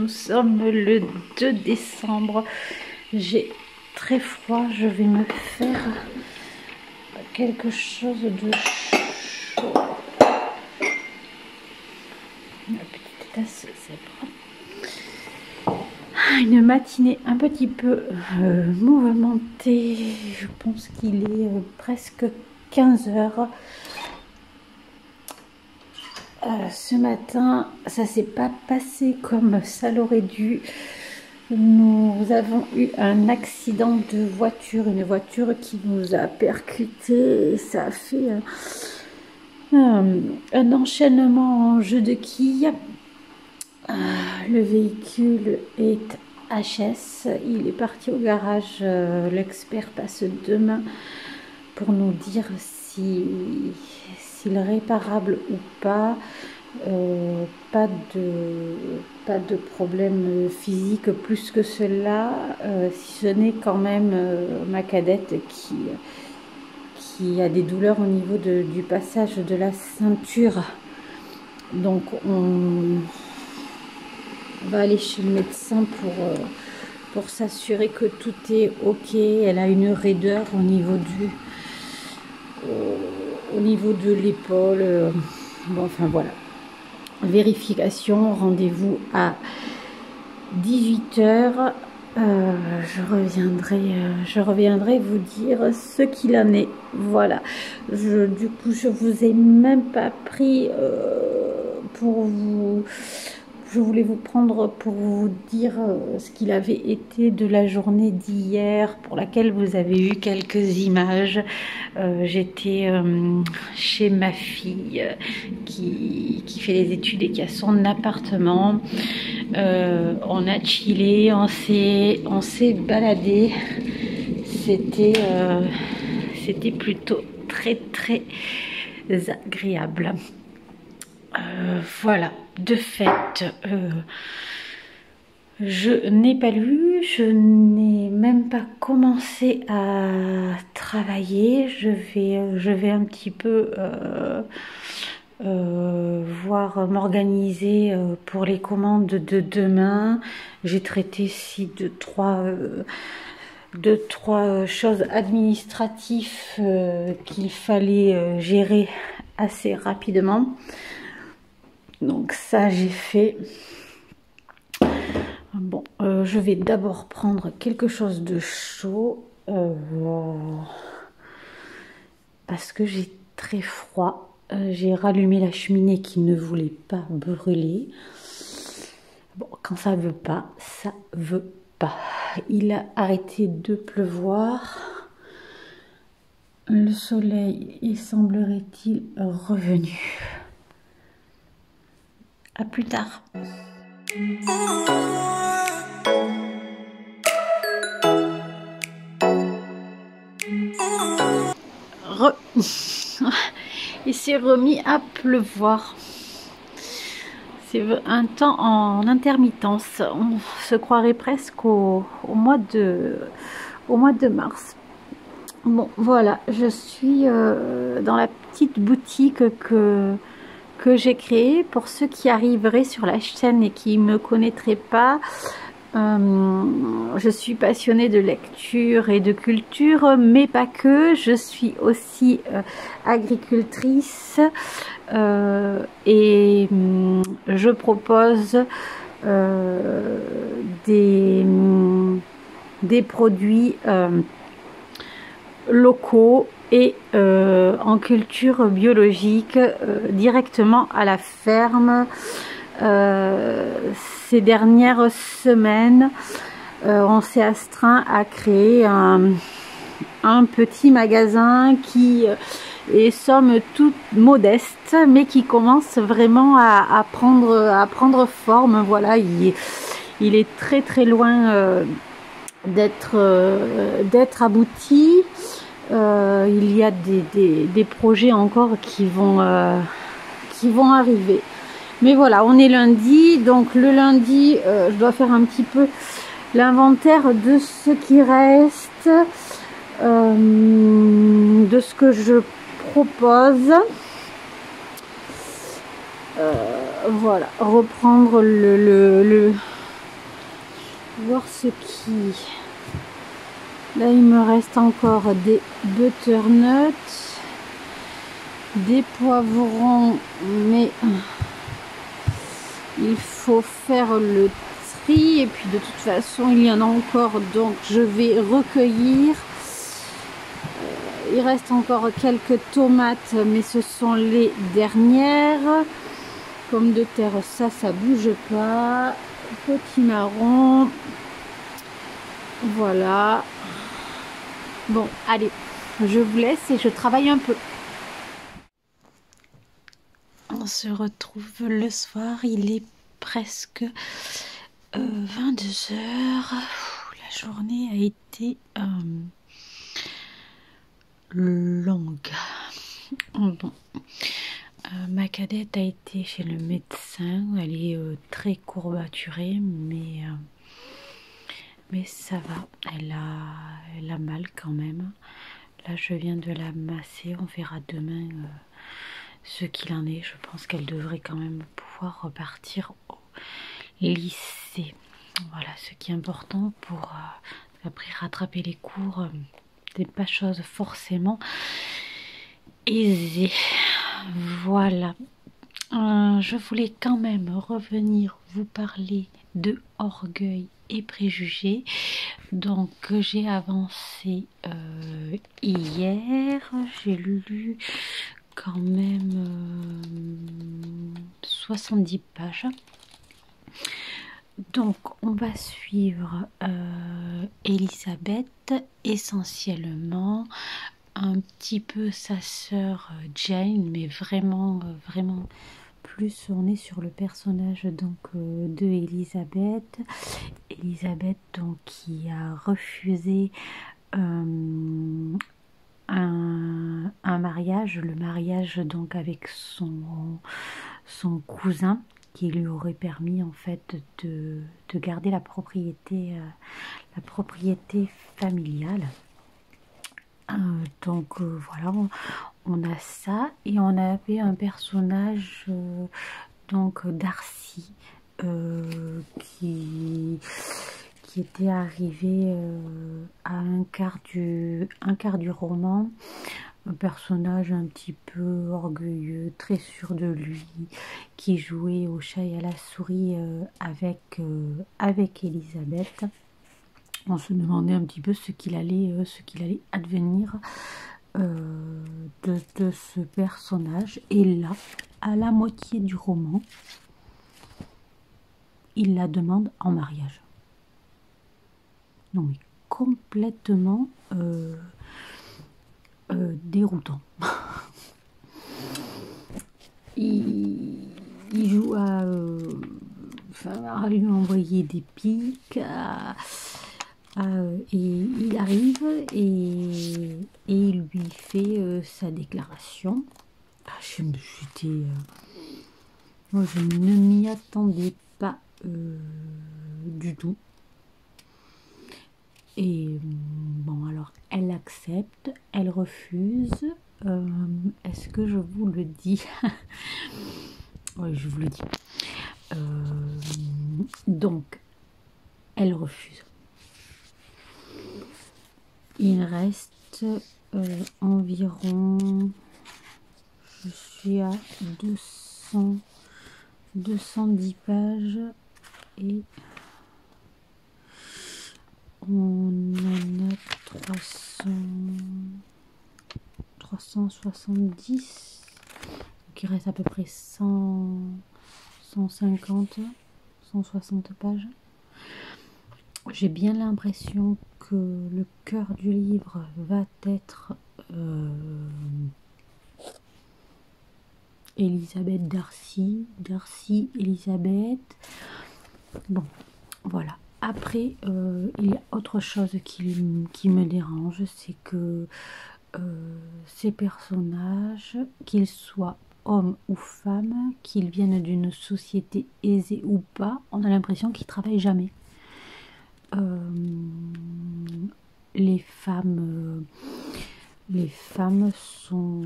Nous sommes le 2 décembre. J'ai très froid. Je vais me faire quelque chose de chaud. La petite tasse zèbre. Une matinée un petit peu mouvementée. Je pense qu'il est presque 15 heures. Ce matin, ça s'est pas passé comme ça l'aurait dû. Nous avons eu un accident de voiture, une voiture qui nous a percuté et ça a fait un enchaînement en jeu de quilles. Le véhicule est HS, il est parti au garage, l'expert passe demain pour nous dire s'il est réparable ou pas. Pas de problème physique plus que cela, si ce n'est quand même ma cadette qui a des douleurs au niveau du passage de la ceinture. Donc on va aller chez le médecin pour s'assurer que tout est ok. Elle a une raideur au niveau de l'épaule. Bon, enfin voilà. Vérification, rendez-vous à 18 h. Je reviendrai vous dire ce qu'il en est. Voilà. Du coup, je vous ai même pas pris pour vous. Je voulais vous prendre pour vous dire ce qu'il avait été de la journée d'hier, pour laquelle vous avez eu quelques images. J'étais chez ma fille qui fait des études et qui a son appartement. On a chillé, on s'est baladé. C'était plutôt très agréable. Voilà, de fait, je n'ai pas lu, je n'ai même pas commencé à travailler. Je vais un petit peu m'organiser pour les commandes de demain. J'ai traité ici deux, trois choses administratives qu'il fallait gérer assez rapidement. Donc ça j'ai fait. Bon, je vais d'abord prendre quelque chose de chaud parce que j'ai très froid. J'ai rallumé la cheminée qui ne voulait pas brûler. Bon, quand ça veut pas, ça veut pas. Il a arrêté de pleuvoir. Le soleil est, semblerait-il, revenu. À plus tard. Il s'est remis à pleuvoir. C'est un temps en intermittence. On se croirait presque au mois de mars. Bon, voilà, je suis dans la petite boutique que j'ai créée. Pour ceux qui arriveraient sur la chaîne et qui ne me connaîtraient pas, je suis passionnée de lecture et de culture, mais pas que. Je suis aussi agricultrice et je propose des produits locaux et en culture biologique directement à la ferme. Ces dernières semaines, on s'est astreint à créer un petit magasin qui est somme toute modeste, mais qui commence vraiment à prendre forme. Voilà, il est très loin d'être abouti. Il y a des projets encore qui vont arriver. Mais voilà, on est lundi, donc le lundi, je dois faire un petit peu l'inventaire de ce qui reste, de ce que je propose. Voilà, reprendre voir ce qui... Là, il me reste encore des butternuts, des poivrons, mais il faut faire le tri. Et puis de toute façon, il y en a encore, donc je vais recueillir. Il reste encore quelques tomates, mais ce sont les dernières. Pommes de terre, ça bouge pas. Petit marron. Voilà. Bon, allez, je vous laisse et je travaille un peu. On se retrouve le soir, il est presque 22 heures. La journée a été longue. Bon. Ma cadette a été chez le médecin, elle est très courbaturée, mais ça va, elle a mal quand même. Là, je viens de la masser, on verra demain ce qu'il en est. Je pense qu'elle devrait quand même pouvoir repartir au lycée. Voilà, ce qui est important pour après rattraper les cours, c'est pas chose forcément aisée. Voilà. Je voulais quand même revenir vous parler de Orgueil et Préjugés. Donc j'ai avancé hier, j'ai lu quand même 70 pages. Donc on va suivre Elisabeth, essentiellement un petit peu sa sœur Jane, mais vraiment plus on est sur le personnage donc de Elisabeth. Elisabeth donc qui a refusé un mariage, le mariage donc avec son cousin, qui lui aurait permis en fait de garder la propriété familiale. Donc voilà, on a ça, et on avait un personnage donc Darcy qui était arrivé à un quart du roman. Un personnage un petit peu orgueilleux, très sûr de lui, qui jouait au chat et à la souris avec Elisabeth. On se demandait un petit peu ce qu'il allait advenir de ce personnage. Et là, à la moitié du roman, il la demande en mariage. Non mais complètement déroutant. il joue à lui envoyer des pics, et il arrive et il lui fait sa déclaration. Moi je ne m'y attendais pas du tout. Et bon, alors elle accepte, elle refuse. Est-ce que je vous le dis? Oui, je vous le dis. Donc, elle refuse. Il reste environ, je suis à 210 pages et on en a 370. Donc il reste à peu près 150, 160 pages. J'ai bien l'impression que le cœur du livre va être Elisabeth Darcy, Elisabeth. Bon, voilà. Après, il y a autre chose qui me dérange, c'est que ces personnages, qu'ils soient hommes ou femmes, qu'ils viennent d'une société aisée ou pas, on a l'impression qu'ils travaillent jamais. Les femmes sont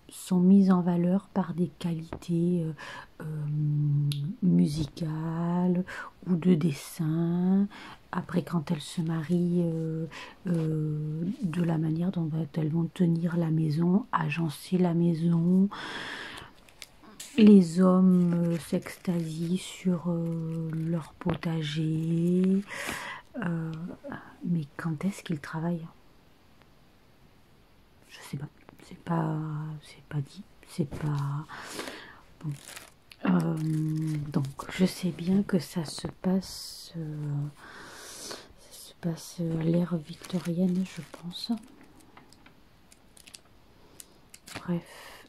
sont mises en valeur par des qualités musicales ou de dessin. Après, quand elles se marient, de la manière dont elles vont tenir la maison, agencer la maison. Les hommes s'extasient sur leur potager. Mais quand est-ce qu'ils travaillent? Je sais pas. C'est pas dit. C'est pas... Bon. Donc, je sais bien que ça se passe à l'ère victorienne, je pense. Bref,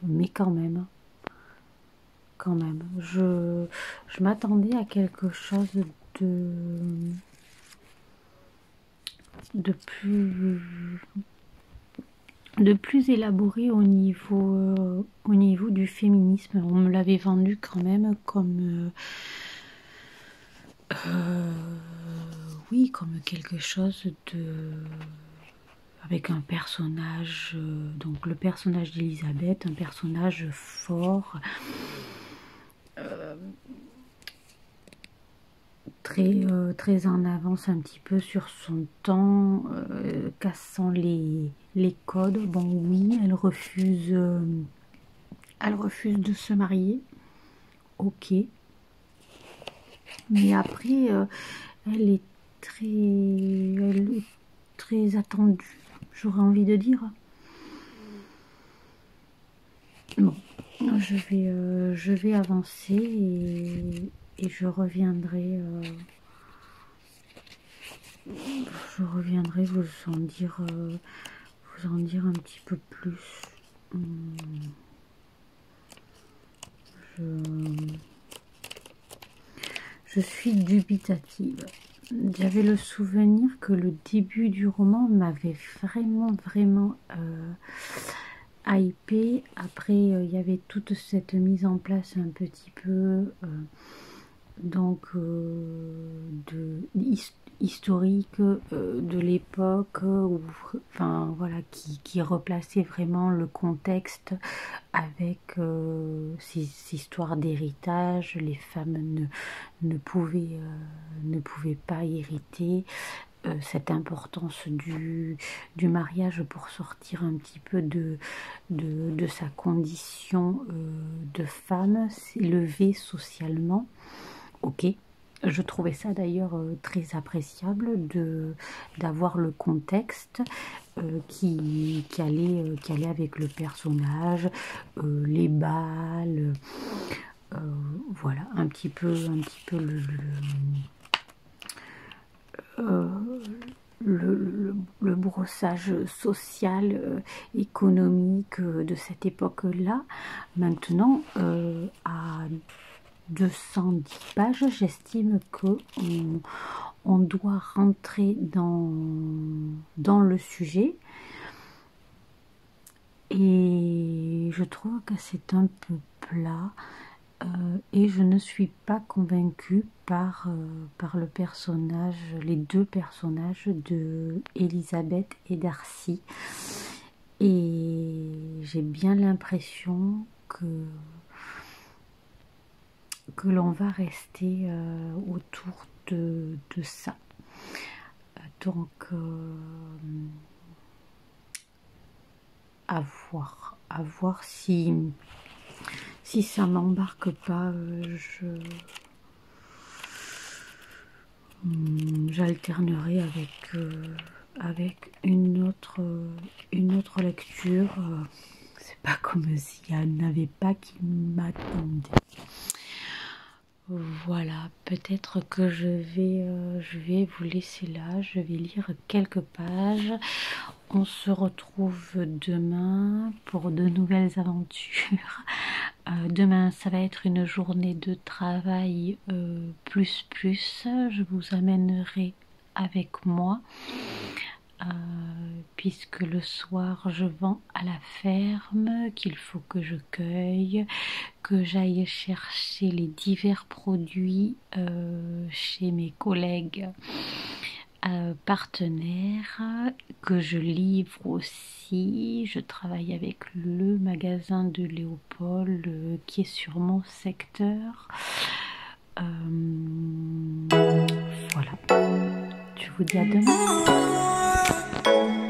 mais quand même, je m'attendais à quelque chose de plus élaboré au niveau du féminisme. On me l'avait vendu quand même comme oui, comme quelque chose avec un personnage, donc le personnage d'Elisabeth, un personnage fort, très en avance un petit peu sur son temps, cassant les codes. Bon, oui, elle refuse de se marier, ok, mais après elle est très attendue, j'aurais envie de dire. Bon, je vais avancer et je reviendrai vous en dire un petit peu plus. Je suis dubitative. J'avais le souvenir que le début du roman m'avait vraiment hypé. Après, il y avait toute cette mise en place un petit peu historique de l'époque, enfin voilà, qui replaçait vraiment le contexte avec ces histoires d'héritage. Les femmes ne pouvaient pas hériter. Cette importance du mariage pour sortir un petit peu de sa condition de femme, s'élever socialement. Ok, je trouvais ça d'ailleurs très appréciable d'avoir le contexte qui allait avec le personnage, les balles, voilà, un petit peu le brossage social, économique de cette époque-là. Maintenant, à 210 pages, j'estime que on doit rentrer dans le sujet. Et je trouve que c'est un peu plat. Et je ne suis pas convaincue par le personnage, les deux personnages de Elisabeth et Darcy. Et j'ai bien l'impression que l'on va rester autour de ça. Donc, à voir si ça m'embarque pas, j'alternerai avec une autre lecture. C'est pas comme s'il n'y en avait pas qui m'attendait. Voilà, peut-être que je vais vous laisser là, je vais lire quelques pages. On se retrouve demain pour de nouvelles aventures. Demain, ça va être une journée de travail plus. Je vous amènerai avec moi. Puisque le soir je vends à la ferme, qu'il faut que je cueille, que j'aille chercher les divers produits chez mes collègues partenaire que je livre aussi. Je travaille avec le magasin de Léopold qui est sur mon secteur. Voilà. Je vous dis à demain.